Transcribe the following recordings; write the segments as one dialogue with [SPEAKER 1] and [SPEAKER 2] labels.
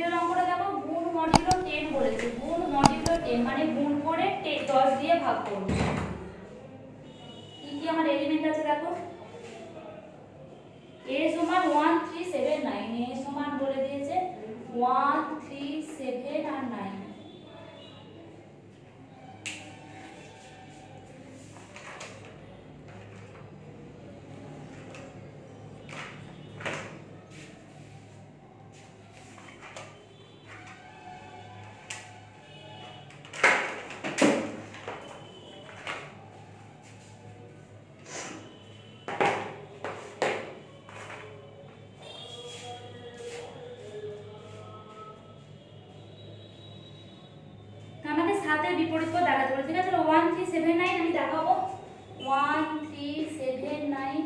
[SPEAKER 1] 2 অঙ্কটা দেখো গুণ মডিউলো 10 বলেছে, গুণ মডিউলো 10 মানে গুণ করে 10 দিয়ে ভাগ করব। কি কি আমার এলিমেন্ট আছে দেখো, a সমান 1 3 7 9, a সমান বলে দিয়েছে 1 3 7 আর 9। আমাকে 7 এর বিপরীত পদ দেখাতে বলেছে, ঠিক আছে? 1 3 7 9 আমি দেখাবো। 1 3 7 9,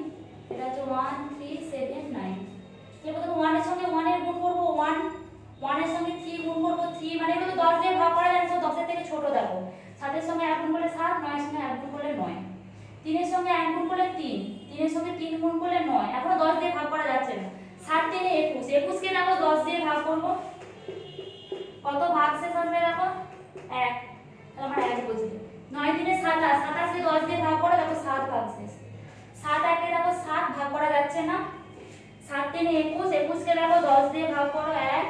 [SPEAKER 1] এটা হচ্ছে 1 3 7 9। এবার দেখো 1 এর সঙ্গে 1 এর গুণ করব 1, 1 এর সঙ্গে 3 গুণ করব 3, মানে এগুলো 10 দিয়ে ভাগ করা যাচ্ছে, 10 এর থেকে ছোট দেখো। 7 এর সঙ্গে 1 গুণ করলে 7, 9 এর সঙ্গে 1 গুণ করলে 9, 3 এর সঙ্গে 1 গুণ করলে 3, 3 এর সঙ্গে 3 গুণ করলে 9। এখনো 10 দিয়ে ভাগ করা যাচ্ছে না। 7 3 21, 21 কে দেখো 10 দিয়ে ভাগ করব, কত ভাগ শেষ আসবে দেখো 1, তাহলে আমরা 1 বুঝবে। 9 3 27, 27 কে 10 দিয়ে ভাগ করে দেখো 7 ভাগ শেষ। 7 1 কে দেখো 7 ভাগ করা যাচ্ছে না। 7 3 21, 21 কে দেখো 10 দিয়ে ভাগ করো 1,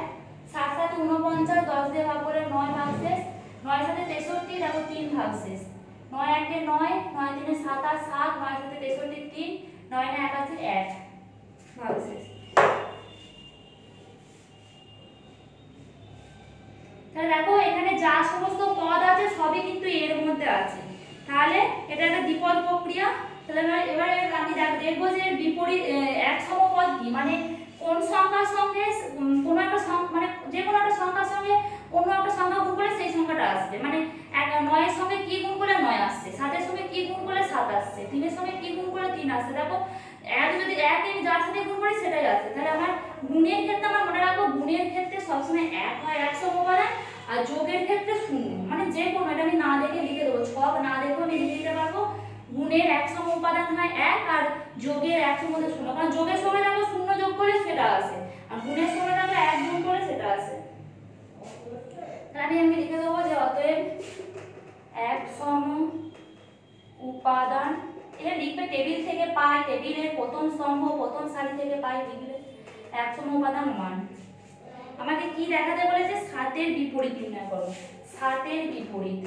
[SPEAKER 1] 7 7 49, 10 দিয়ে ভাগ করে 9 ভাগ শেষ। 9 7 63, দেখো 3 ভাগ শেষ। 9 1 9, 9 3 27 7, 9 7 63 3, 9 9 81 1 ভাগ শেষ। তাহলে দেখো এখানে যা সমস্ত পদ আছে সবই কিন্তু এর মধ্যে আছে, তাহলে এটা একটা দ্বিপদ প্রক্রিয়া। তাহলে এবারে আমি দেখবো যে বিপরীত একসম পদ কি, মানে কোন সংখ্যার সঙ্গে কোনো একটা মানে যে কোনো একটা সংখ্যার সঙ্গে কোনো একটা সংখ্যা গুণ করলে সেই সংখ্যাটা আসবে, মানে 9 এর সঙ্গে কি গুণ করলে 9 আসছে, 7 এর সঙ্গে কি গুণ করলে 7 আসছে, 3 এর সঙ্গে কি গুণ করলে 3 আসছে। দেখো এক যদি এক আমি যার সাথে গুণ করি সেটাই আসছে। তাহলে আমার গুণের ক্ষেত্রে আমার মনে রাখবো, গুণের ক্ষেত্রে সবসময় 1 হয় 100 উপাদান, আর যোগের ক্ষেত্রে 0, মানে যে কোনো, এটা আমি না দেখে লিখে দেবো, ছক না দেখেও আমি লিখে দিতে পারবো। গুণের 100 উপাদান হয় 1 আর যোগের 100 মধ্যে 0, কারণ যোগের সময় দেখো 0 যোগ করলে সেটা আসে, আর গুণের সময় দেখো 1 যোগ করলে সেটা আসে। তাহলে আমি লিখে দেবো যে অতএব 100 উপাদান, এটা লিখবে টেবিল থেকে পাই, টেবিলের প্রথম স্তম্ভ প্রথম সারি থেকে পাই লিখলে 100 উপাদান মান। আমাকে কি দেখাতে বলেছে, 7 এর বিপরীত নির্ণয় করো। 7 এর বিপরীত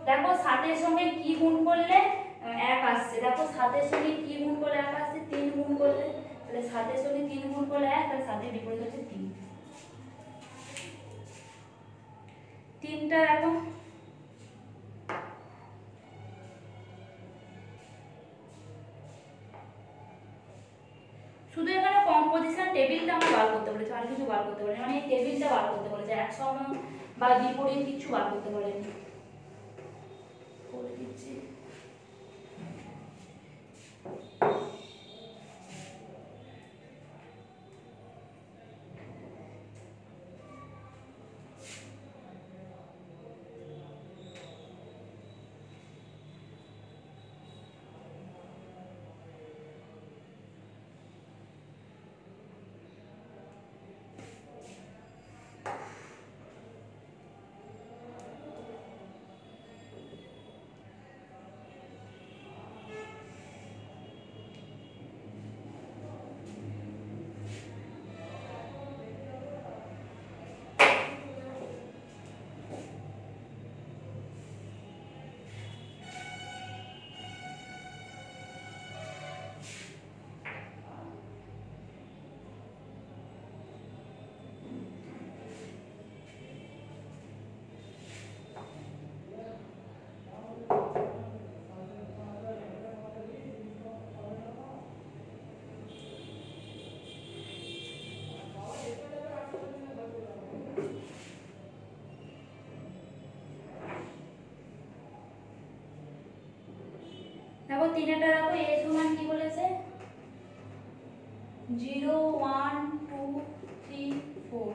[SPEAKER 1] দেখো 7 এর সঙ্গে কি গুণ করলে 1 আসছে, দেখো 7 এর সঙ্গে কি গুণ করলে 1 আসছে, 3 গুণ করলে, তাহলে 7 এর সঙ্গে 3 গুণ করলে 1, তাহলে 7 এর বিপরীত হচ্ছে 3। 3টা দেখো শুধু এখানে কম্পোজিশন টেবিলটা আমরা বার করতে বলেছে, আর কিছু বার করতে বলেনি, মানে এই টেবিলটা বার করতে বলেছে, 100 বা বিপরীত কিছু বার করতে বলেনি। করে দিচ্ছি। দেখো 3টা দেখো a সমান কি বলেছে, 0 1 2 3 4,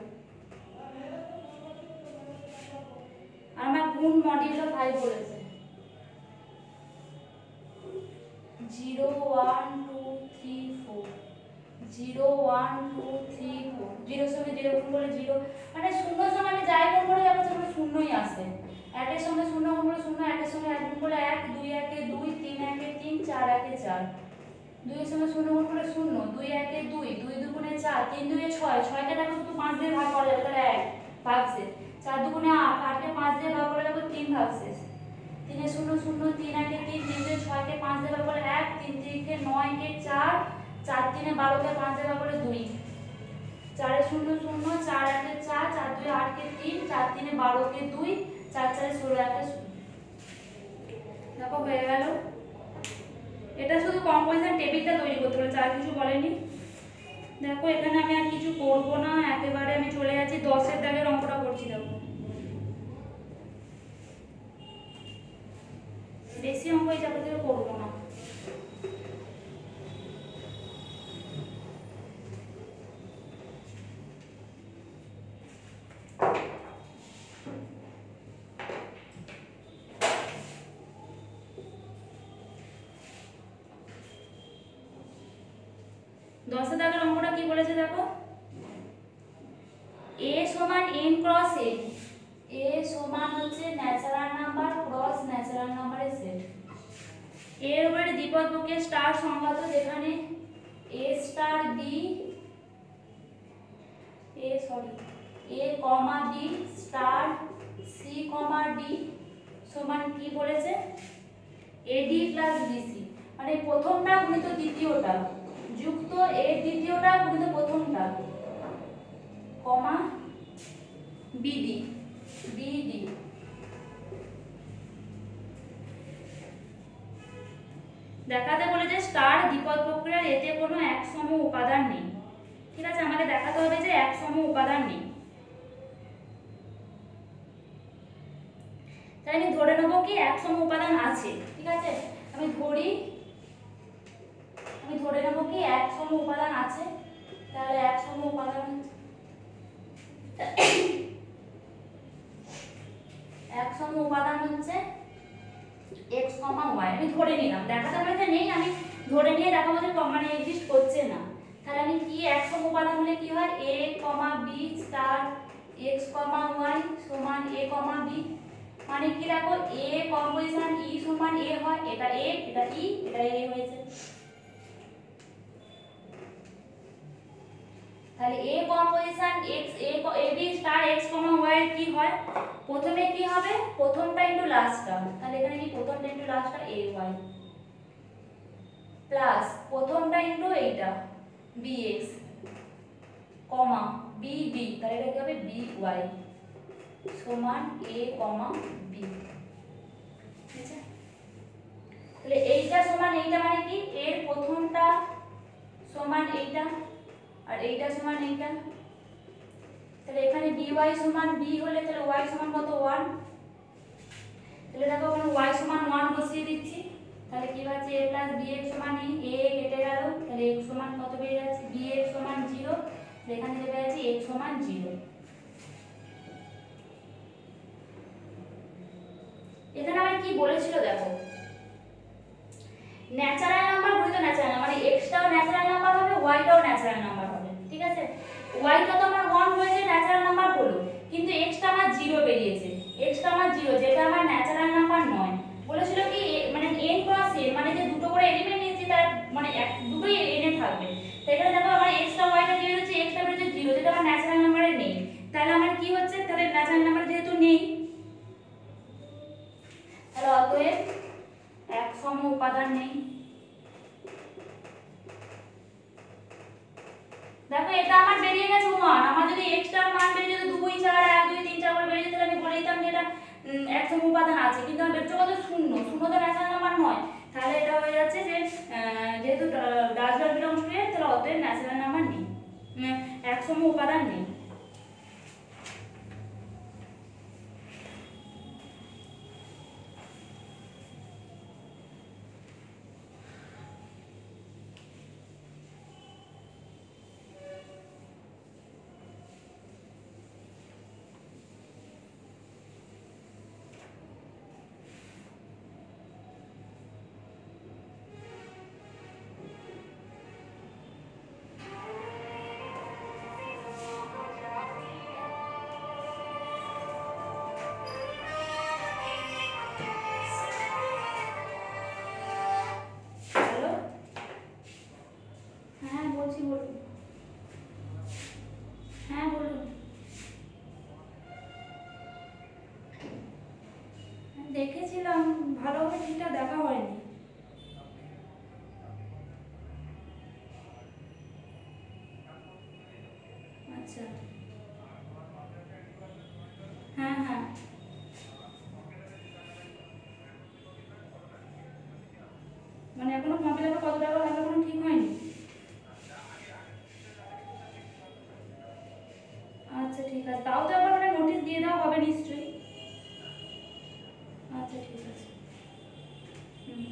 [SPEAKER 1] আর আমার গুণ মডিউলো 5 বলেছে, 0 1 2 3 4, 0 1 2 3 4 0 সঙ্গে 0 গুণ করলে 0 মানে শূন্যর সঙ্গে আমি যাই গুণ করে যাবো সেগুলো শূন্যই আসে। একের সঙ্গে শূন্য গুণ করলে শূন্য, একের সঙ্গে এক গুণ করলে 1, 2 একে 2, 3 একে 3, 4 একে 4, 2 এর সঙ্গে শূন্য গুণ করলে শূন্য, 2 একে 2, 2 দুগুণে 4, 3 2 এ 6, 6 কে দেখো শুধু 5 দিয়ে ভাগ করা যাবে তাহলে 1 ভাগশেষ, 4 দুগুণে 8, 8 কে 5 দিয়ে ভাগ করা যাবে 3 ভাগশেষ, 3 এ 0 0, 3 একে 3, 3 2 6 কে 5 দিয়ে ভাগ করলে 1, 3 3 কে 9 কে 4, 4 3 এ 12 কে 5 দিয়ে ভাগ করলে 2, 4 এ 0 0, 4 একে 4, 4 2 এ 8 কে 3, 4 3 এ 12 কে 2, 4 4 এ 16 একে 0। দেখো হয়ে গেল। এটা শুধু কম্পোজিশন টেবিলটা তৈরি করতে বলেছে, আর কিছু বলেনি। দেখো এখানে আমি আর কিছু করব না, একেবারে আমি চলে যাচ্ছি 10 এর দাগের অঙ্কটা করছি। দেখো বেশি অঙ্ক এই জায়গা থেকে করবো না। দশের দাগের অঙ্কটা কি বলেছে দেখো, a সমান n ক্রস n, a সমান হচ্ছে ন্যাচারাল নাম্বার ক্রস ন্যাচারাল নাম্বারের সেট। এর উপরে দ্বিপদকে স্টার সংঘাত, যেখানে a star b a comma b star c comma d সমান কি বলেছে ad প্লাস bc, মানে প্রথমটা গুণিত দ্বিতীয়টা যুক্ত এর দ্বিতীয়টা গুণিত প্রথমটা কমা bd দেখাতে বলেছে স্টার দ্বিপদ প্রক্রিয়ার এতে কোনো একসম উপাদান নেই। ঠিক আছে, আমাকে দেখাতে হবে যে একসম উপাদান নেই। তাই আমি ধরে নেব কি একসম উপাদান আছে। ঠিক আছে, আমি ধরে নেব কি একসম উপাদান আছে। তাহলে একসম উপাদান হচ্ছে x, y। আমি ধরে নিলাম, দেখাতে বলেছে নেই, আমি ধরে নিয়ে দেখাবো যে মানে এক্সিস্ট করছে না। তাহলে আমি কি একসম উপাদান হলে কি হয়, a, b star x, y সমান a, b, মানে কি দেখো a কম্পোজিশন e সমান a হয়, এটা a এটা e এটা a হয়েছে। তাহলে a composition x ab star x, y এর কি হয়, প্রথমে কি হবে প্রথমটা ইনটু লাস্টটা, তাহলে এখানে কি প্রথমটা ইনটু লাস্টটা ay প্লাস প্রথমটা ইনটু এইটা bx কমা bb, তাহলে এটা কি হবে by সমান a, b। ঠিক আছে, তাহলে এইটা সমান এইটা মানে কি এর প্রথমটা সমান এইটা আর এইটা সমান এইটা, তাহলে এখানে dy সমান b হলে তাহলে y সমান কত 1, তাহলে দেখো এখানে y সমান 1 বসিয়ে দিচ্ছি। তাহলে কি হচ্ছে a প্লাস bx সমান a কেটে গেল, তাহলে x সমান কত পেয়ে যাচ্ছে bx সমান 0, এখানে পেয়ে যাচ্ছে x সমান 0। এখানে আমার কি বলেছিল দেখো, ন্যাচারাল নাম্বার গুণিত ন্যাচারাল নাম্বার, মানে x টাও ন্যাচারাল নাম্বার হবে y টাও ন্যাচারাল নাম্বার হবে। ঠিক আছে, y টা তো আমার 1 হয়েছে ন্যাচারাল নাম্বার হলো, কিন্তু x টা আমার 0 বেরিয়েছে, x টা আমার 0 যেটা আমার ন্যাচারাল নাম্বার নয়। বলেছিল কি মানে n ক্রস n, মানে যে দুটো করে এলিমেন্ট নিয়েছি তার মানে দুটোই n এ থাকবে। তাই এখানে দেখো আমার x টা y টা কি হচ্ছে, x টা বেরিয়েছে 0 যেটা আমার ন্যাচারাল নাম্বারে নেই। তাহলে আমার কি হচ্ছে, তাহলে ন্যাচারাল নাম্বার যেহেতু নেই, তাহলে অতএব একসম উপাদান নেই। দেখো এটা আমার বেরিয়ে গেছে 1, আমার যদি x টার মান বেরিয়ে যেত 2 4 1 2 3 4 করে বেরিয়ে যেত, আমি বলে দিতাম যে এটা একসম উপাদান আছে, কিন্তু আমার বেরোচ্ছে কত 0, 0 তো ন্যাচারাল নাম্বার নয়। তাহলে এটা হয়ে যাচ্ছে যে যেহেতু ডাজ নট বিলংস টু এ, তাহলে অতএব ন্যাচারাল নাম্বার নেই, একসম উপাদান নেই। দেখেছিলাম, ভালোভাবে ঠিকঠাক দেখা হয়নি। আচ্ছা, হ্যাঁ হ্যাঁ। মানে এখনো ফর্ম ফিল আপে কত টাকা লাগবে এখনো ঠিক হয়নি? আচ্ছা ঠিক আছে, তাও তো একবার মানে নোটিশ দিয়ে দেওয়া হবে নিশ্চয়ই। আচ্ছা ঠিক আছে। হুম।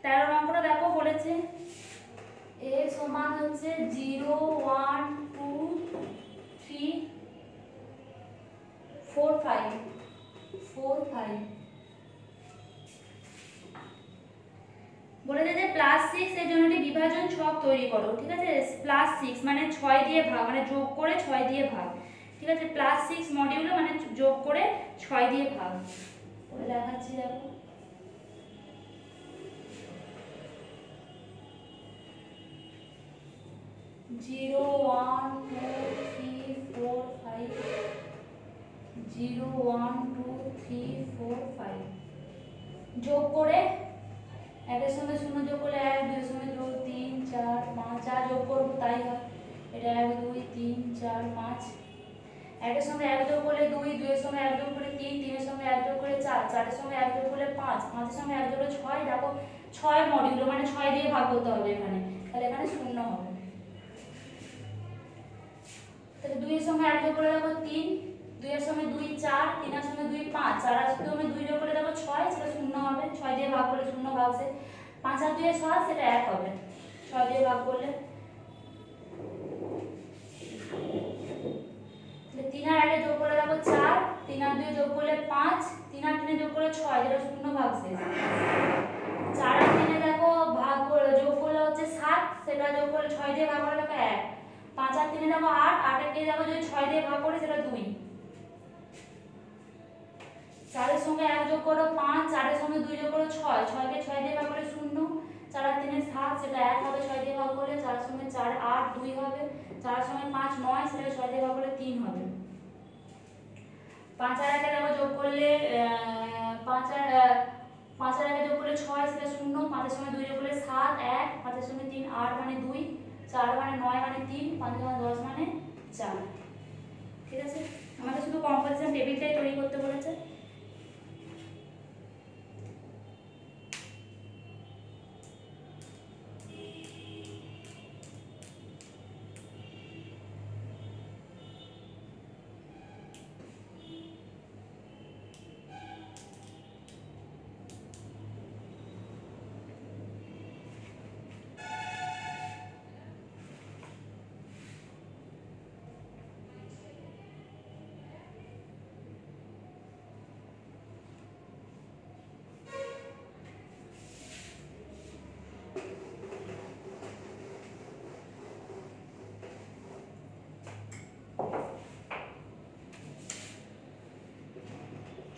[SPEAKER 1] তেরো নম্বরটা দেখো বলেছে এ সমান হচ্ছে 0 1 2 3 4 5 4 5 বলেছে যে +6 এর জন্য একটি বিভাজন ছক তৈরি করো। ঠিক আছে, +6 মানে 6 দিয়ে ভাগ, মানে যোগ করে 6 দিয়ে ভাগ। ঠিক আছে, +6 মডিউলো মানে যোগ করে 6 দিয়ে ভাগ করে দেখাচ্ছি। দেখো 0 1 2 3 4 5 0 1 2 3 4 5 যোগ করে একের সঙ্গে শূন্য যোগ করলে 1, 2 এর সঙ্গে 2 3 4 5 যা যোগ করবো তাই হয়। এটা 1 2 3 4 5 একের সঙ্গে 1 যোগ করলে 2, 2 এর সঙ্গে 1 যোগ করলে 3, 3 এর সঙ্গে 1 যোগ করলে 4, 4 এর সঙ্গে 1 যোগ করলে 5, 5 এর সঙ্গে 1 যোগ করলে 6। দেখো 6 মডিউলো মানে 6 দিয়ে ভাগ করতে হবে এখানে, তাহলে এখানে শূন্য হবে। তাহলে 2 এর সঙ্গে 1 যোগ করলে দেখো 3, 2 এর সঙ্গে 2 4, 3 এর সঙ্গে 2 5, 4 এর সঙ্গে 2 যোগ করলে দেখো 6, সেটা শূন্য হবে। 6 দিয়ে ভাগ করলে শূন্য ভাগছে, 5 আর 2 এর 7, সেটা 1 হবে 6 দিয়ে ভাগ করলে। তাহলে 3 আর 1 যোগ করলে দেখো 4, 3 আর 2 যোগ করলে 5, 3 আর 3 যোগ করলে 6, যেটা শূন্য ভাগছে। 4 আর 3 দেখো ভাগ করে যোগ করলে হচ্ছে 7, সেটা যোগ করলে 6 দিয়ে ভাগ করলে দেখো 1, 5 আর 3 দেখো 8, 8 এর দিয়ে দেখো যদি 6 দিয়ে ভাগ করি সেটা 2। 4 এর সঙ্গে 1 যোগ করো 5, 4 এর সঙ্গে 2 যোগ করো 6, 6 কে 6 দিয়ে ভাগ করলে 0, 4 আর 3 7, সেটা 1 হবে 6 দিয়ে ভাগ করলে। 4 এর সঙ্গে 4 8 2 হবে, 4 এর সঙ্গে 5 9, সেটা 6 দিয়ে ভাগ করলে 3 হবে। 5 আর 1 দেখো যোগ করলে 5 আর 1 যোগ করলে 6, সেটা 0, 5 এর সঙ্গে 2 যোগ করলে 7 1, 5 এর সঙ্গে 3 8 মানে 2, 4 মানে 9 মানে 3, 5 মানে 10 মানে 4। ঠিক আছে, আমাদের শুধু কম্পোজিশন টেবিলটাই তৈরি করতে বলেছে।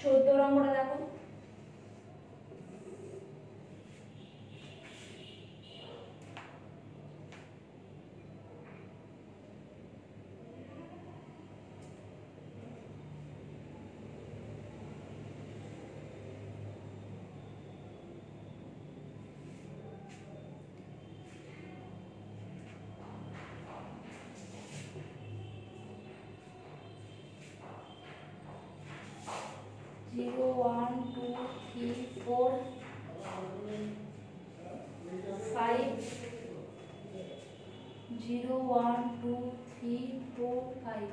[SPEAKER 1] চোদ্দ নম্বরে দেখো জিরো 1 2 3 4 5 0 1 2 3 4 5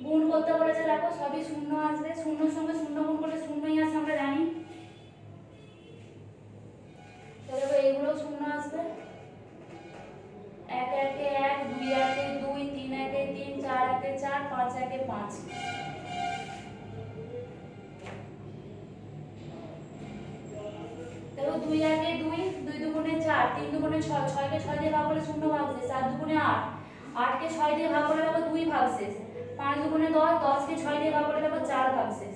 [SPEAKER 1] গুণ করতে বলেছে। দেখো সবই শূন্য আসবে, শূন্যর সঙ্গে শূন্য গুণ করলে শূন্যই আসে আমরা জানি। তাহলে এইগুলো শূন্য আসবে, 1 1 5 একে 5, দেখো 2 একে 2, 2 দুগুণে 4, 3 দুগুণে 6, 6 কে 6 দিয়ে ভাগ করলে 0 ভাগশেষ, 4 দুগুণে 8, 8 কে 6 দিয়ে ভাগ করলে দেখো 2 ভাগশেষ, 5 দুগুণে 10, 10 কে 6 দিয়ে ভাগ করলে দেখো 4 ভাগশেষ,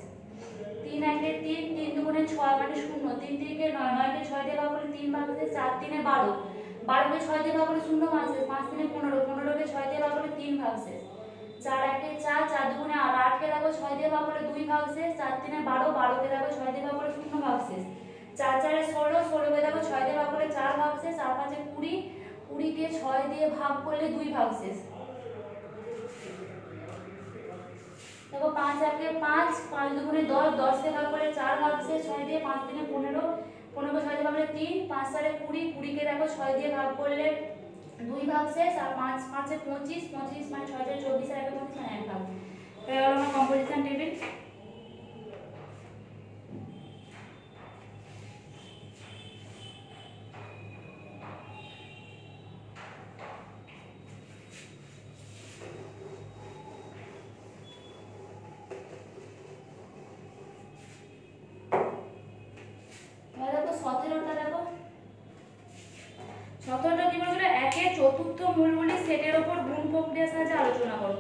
[SPEAKER 1] 3 একে 3, 3 দুগুণে 6 মানে 0, 3 3 কে 9, 9 কে 6 দিয়ে ভাগ করলে 3 ভাগশেষ, 4 3 12, 12 কে 6 দিয়ে ভাগ করলে 0 ভাগশেষ, 5 3 15, 15 কে 6 দিয়ে ভাগ করলে 3 ভাগশেষ, 4 একে 4, 4 দুগুণে 8, 8 কে দেখো 6 দিয়ে ভাগ করলে 2 ভাগশেষ, 4 3 12, 12 কে দেখো 6 দিয়ে ভাগ করলে 0 ভাগশেষ, 4 4 16, 16 কে দেখো 6 দিয়ে ভাগ করলে 4 ভাগশেষ, 4 5 20, 20 কে 6 দিয়ে ভাগ করলে 2 ভাগশেষ, দেখো 5 একে 5, 5 দুগুণে 10, 10 কে ভাগ করলে 4 ভাগশেষ, 6 দিয়ে, 5 3 15, 15 কে 6 দিয়ে ভাগ করলে 3, 5 4 20, 20 কে দেখো 6 দিয়ে ভাগ করলে 2 ভাগশেষ, আর 5 5 25, 25 মানে 6 4 24 আর 1 25 মানে 1 ভাগ। এটা হলো আমার কম্পোজিশন টেবিল। দেখো 17টা দেখো 17টা কি বলেছিল, একের চতুর্থ মূলগুলি সেটের উপর গুণ প্রক্রিয়ার সাহায্যে আলোচনা করো।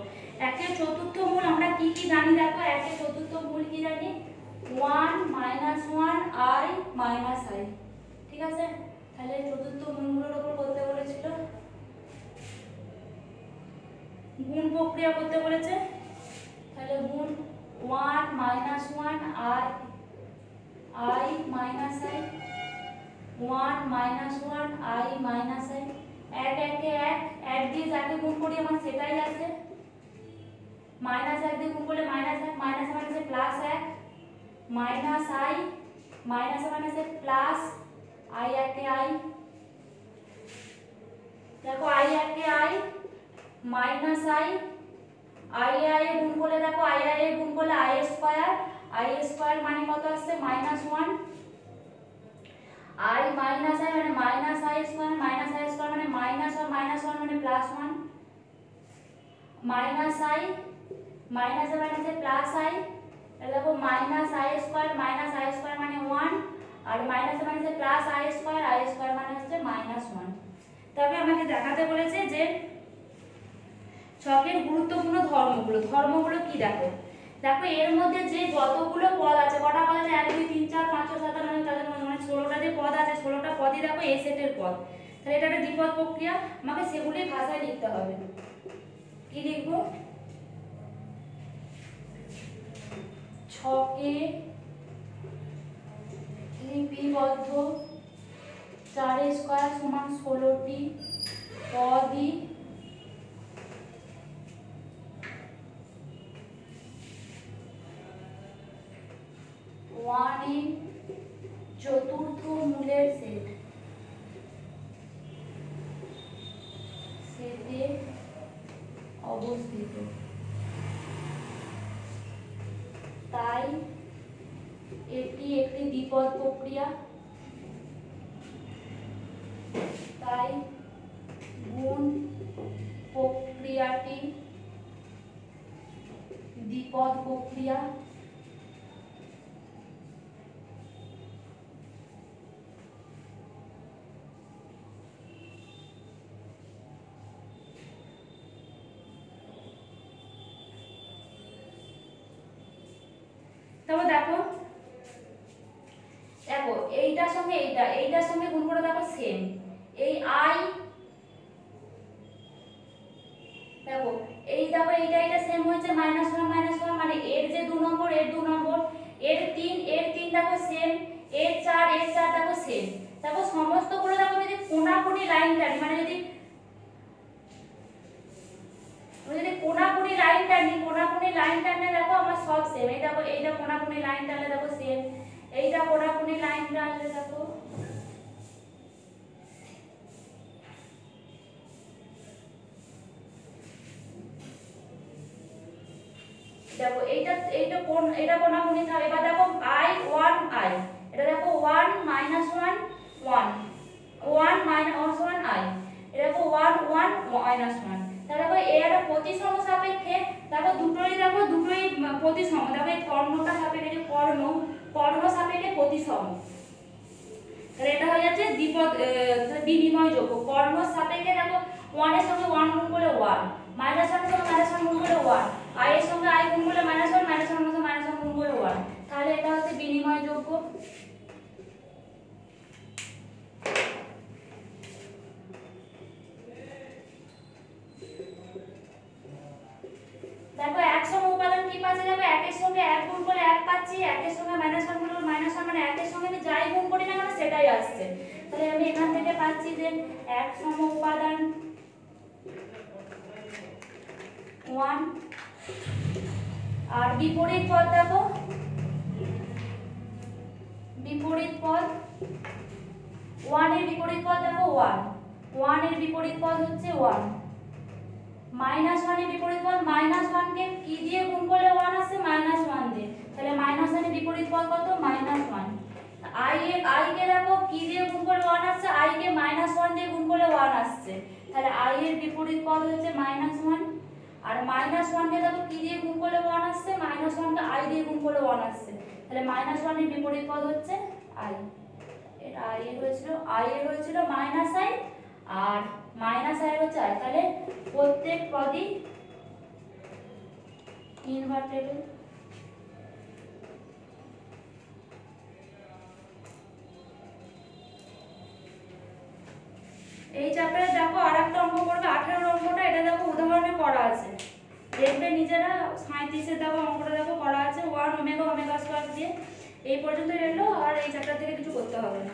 [SPEAKER 1] একের চতুর্থ মূল আমরা কি কি জানি দেখো, একের চতুর্থ মূল কি জানি, 1 1 i i, ঠিক আছে। তাহলে চতুর্থ মূলগুলোর উপর করতে বলেছিল, গুণ প্রক্রিয়া করতে বলেছে, তাহলে গুণ 1 1 i i minus i, 1 minus 1 i minus i, এক একে এক, এক দিয়ে যাকে গুণ করি আমার সেটাই আছে, মাইনাস 1 দিয়ে গুণ করলে মাইনাস 1, মাইনাস মাইনাসে প্লাস 1, মাইনাস i, মাইনাস মাইনাসে প্লাস i একে i, দেখো i একে i মাইনাস i, i এ গুণ করলে দেখো i এ গুণ করলে i স্কয়ার, i স্কয়ার মানে কত আসছে মাইনাস 1, i মাইনাস i মানে minus i square, minus i square মানে মাইনাস 1 মাইনাস 1 মানে প্লাস 1, মাইনাস i মাইনাসে মাইনাসে প্লাস i, তাহলে দেখো মাইনাস i স্কয়ার মানে 1, আর মাইনাসে মাইনাসে প্লাস i স্কয়ার মানে হচ্ছে মাইনাস 1। তবে আমাকে দেখাতে বলেছে যে ছকের গুরুত্বপূর্ণ ধর্মগুলো কি দেখো, দেখো এর মধ্যে যে যতগুলো পদ আছে, কটা পদ আছে, 1 2 3 4 5 6 7 8 9 তাদের মানে 16টা যে পদ আছে, 16টা পদই দেখো এ সেটের পদ। তাহলে এটা একটা দ্বিপদ প্রক্রিয়া, আমাকে সেগুলি ভাষায় লিখতে হবে। কি লিখবো, ছকে লিপিবদ্ধ 4 স্কয়ার সমান 16টি পদই ওয়ানের চতুর্থ মূলের সেটে অবস্থিত, তাই এটি একটি দ্বিপদ প্রক্রিয়া, তাই গুণ প্রক্রিয়াটি দ্বিপদ প্রক্রিয়া, তারপর দেখো দেখো এইটার সঙ্গে এইটার সঙ্গে গুণ করে দেখো সেম, এই i দেখো দেখো এইটা সেম হয়েছে -1 মানে এর যে 2 নম্বর এর 2 নম্বর, এর 3 দেখো সেম, এর 4 দেখো সেম। দেখো সমস্তগুলো দেখো যদি কোণাকুণি লাইন টানি, মানে যদি কোণাকুণি লাইন টানলে দেখো আমার সব সেম, এই দেখো এইটা কোণাকুণি লাইন টানলে দেখো সেম, এইটা কোণাকুণি লাইন টানলে দেখো দেখো এইটা কোণাকুণি থাকে। এবার দেখো i 1 i, এটা দেখো 1 1 1 1 1 i, এটা দেখো 1 1 1, তাহলে দেখো এ একটা প্রতিসম সাপেক্ষে, দেখো দুটোই প্রতিসম। দেখো এই কর্ণটা সাপেক্ষে, যে কর্ণ সাপেক্ষে প্রতিসম, তাহলে এটা হয়ে যাচ্ছে বিনিময় যোগ্য। কর্ণ সাপেক্ষে দেখো 1 এর সঙ্গে 1 গুণ করলে 1, -1 এর সঙ্গে -1 গুণ করলে 1, i এর সঙ্গে i গুণ করলে -1, -1 এর সঙ্গে -1 গুণ করলে 1, তাহলে এটা হচ্ছে বিনিময় যোগ্য। দেখো এক সম উপাদান কি পাচ্ছি, দেখো 1 এর সঙ্গে 1 গুণ করলে 1 পাচ্ছি, 1 এর সঙ্গে -1 গুণ করলে -1, মানে 1 এর সঙ্গে আমি যাই গুণ করি না কেন সেটাই আসছে। তাহলে আমি এখান থেকে পাচ্ছি যে 1 সম উপাদান 1, আর বিপরীত পদ দেখো, বিপরীত পদ 1 এর বিপরীত পদ দেখো 1 এর বিপরীত পদ হচ্ছে 1, -1 এর বিপরীত পদ -1 কে কি দিয়ে গুণ করলে 1 আসে, -1 দিয়ে, তাহলে -1 এর বিপরীত পদ কত, -1। i কে দেখো কি দিয়ে গুণ করলে 1 আসছে, i কে -1 দিয়ে গুণ করলে 1 আসছে, তাহলে i এর বিপরীত পদ হচ্ছে -1, আর -1 কে দেখো কি দিয়ে গুণ করলে 1 আসছে, -1 কে i দিয়ে গুণ করলে 1 আসছে, তাহলে -1 এর বিপরীত পদ হচ্ছে i। এটা i এর হয়েছিল -i, আর -i হচ্ছে i, তাহলে প্রত্যেক পদই ইনভার্টেবল। এই চ্যাপ্টারে দেখো আরেকটা অঙ্ক করবে 18 অঙ্কটা, এটা দেখো উদাহরণে করা আছে, দেখবে নিজেরা। 37 এর দেখো অঙ্কটা দেখো করা আছে 1 ওমেগা ওমেগা স্কয়ার দিয়ে। এই পর্যন্ত এলো, আর এই চ্যাপ্টার থেকে কিছু করতে হবে না।